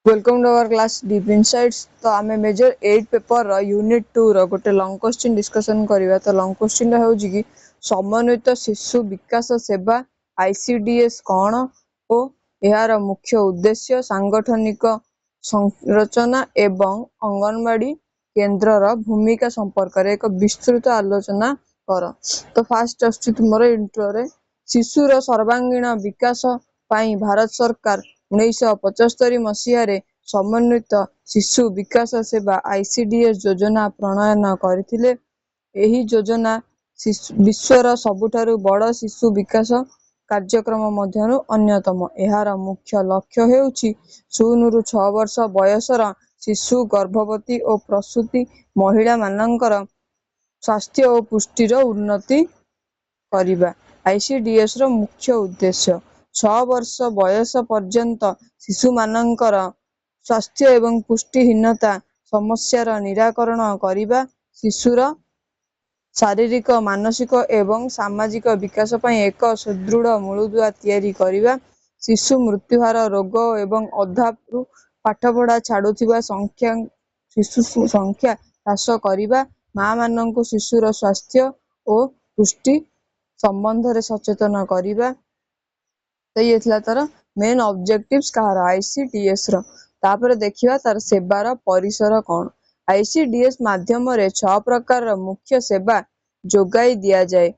Welcome to our class deep insights. तो आम major 8 paper unit 2 गोटे लंग क्वेश्चन डिस्कशन करवा। तो लंग क्वेश्चन हूँ कि समन्वित शिशु विकास सेवा आईसीडीएस कौन और यार मुख्य उद्देश्य सांगठनिक संरचना एवं अंगनवाड़ी केन्द्र भूमिका संपर्क में एक विस्तृत आलोचना कर। तो फास्ट आसुची तुमर इंट्रो रे शिशुर सर्वांगीण विकास पाई भारत सरकार 1975 मसीह समन्वित शिशु विकास सेवा आईसीडीएस योजना प्रणयन करथिले। एही योजना विश्वर सबुठारु बड़ शिशु विकास कार्यक्रम मध्यरु अन्यतम। एहार मुख्य लक्ष्य हेउछि 0 ରୁ 6 वर्ष बयसर शिशु गर्भवती और प्रसूति महिला मानकर स्वास्थ्य और पुष्टिर उन्नति करिबा। आईसीडीएस रो मुख्य उद्देश्य 6 वर्ष बयस पर्यंत शिशु मानकर स्वास्थ्य एवं पुष्टिहीनता समस्यार निराकरण करिबा, शिशुर शारीरिक मानसिक एवं सामाजिक विकास पई एक सुदृढ़ मूलदुआ तैयारी करिबा, शिशु मृत्युहार रोग एवं अधारू पाठपढ़ा छाड़ुथिबा शिशु संख्या ह्रास करिबा, माँ माननकु शिशुर स्वास्थ्य और पुष्टि संबंध रे सचेतन करिबा। तो ये थिला तार मेन ऑब्जेक्टिव्स कहार आईसीडीएस रो। तापर देखिबा तार सेवार परिसर कौन। आईसीडीएस माध्यम रे 6 प्रकार मुख्य सेवा जोगाई दिया जाए।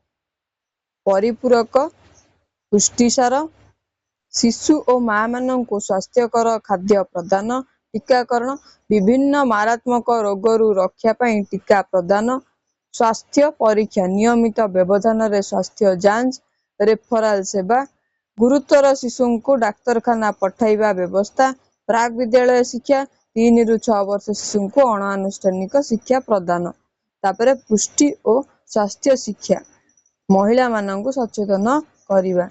परिपूरक पुष्टिसार, शिशु और माँ माननकु स्वास्थ्यकर खाद्य प्रदान, टीकाकरण, विभिन्न मारात्मक रोगरू रक्षा पाई टीका प्रदान, स्वास्थ्य परीक्षा नियमित व्यवधान रे स्वास्थ्य जांच, रेफराल सेवा, गुरुतर शिशु को डाक्तरखाना पठाइबा व्यवस्था, प्राक विद्यालय शिक्षा 3 ରୁ 6 वर्ष शिशु को अणानुष्ठानिक शिक्षा प्रदान। तापरे पुष्टि और स्वास्थ्य शिक्षा महिला माननकु सचेतन करिबा।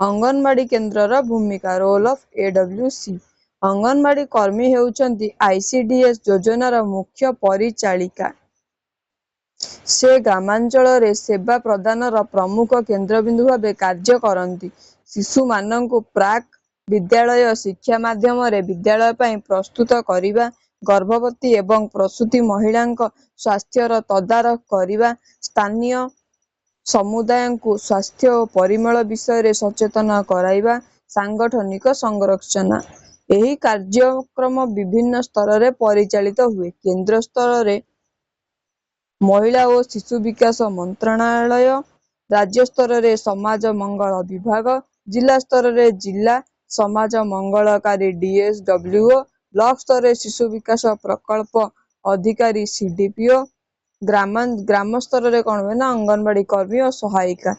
अंगनवाड़ी केन्द्रर भूमिका रोल ऑफ एडब्ल्यूसी। अंगनवाड़ी कर्मी हेउचंती आईसीडीएस योजनार मुख्य परिचालिका। से ग्रामांचल रे सेवा प्रदानर प्रमुख केन्द्रबिंदु भावे कार्य करती। शिशु माननकु प्राक विद्यालय शिक्षा माध्यम रे विद्यालय पई प्रस्तुत करिबा, गर्भवती एवं प्रसूति महिलांक स्वास्थ्यर तदारख करिबा, स्थानीय समुदाय को स्वास्थ्य और परिमल विषय सचेतन कराइबा, सांगठनिक संरचना। एही कार्यक्रम विभिन्न स्तर रे परिचालित हुए। केंद्र स्तर रे महिला और शिशु विकास मंत्रणालय, राज्य स्तर रे समाज मंगल विभाग, जिला स्तर रे जिला समाज मंगलकारी डीएसडब्ल्यूओ, ब्लॉक स्तर रे शिशु विकास प्रकल्प अधिकारी सीडीपीओ, ग्राम स्तर रे कौन हुए ना अंगनवाड़ी कर्मी और सहायिका।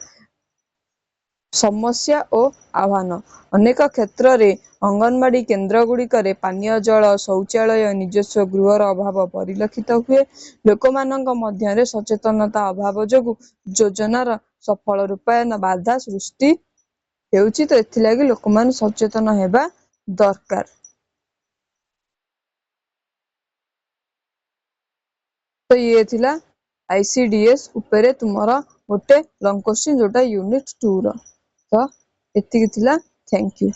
समस्या और आह्वान। अनेक क्षेत्र रे अंगनवाड़ी केन्द्र गुड़िक पानीय जल, शौचालय, निजस्व गृहर अभाव परिलक्षित हुए। लोकमानक मध्य सचेतनता अभाव जोगु योजनार सफल रूपायन बाधा सृष्टि हेउछि। तो एथिलागि लोकमान सचेतन हेबा दरकार। तो ये थिला आईसीडीएस उपरे तुमरा गोटे लॉन्ग क्वेश्चन जोटा यूनिट 2 रो। तो एतिकी थिला। Thank you.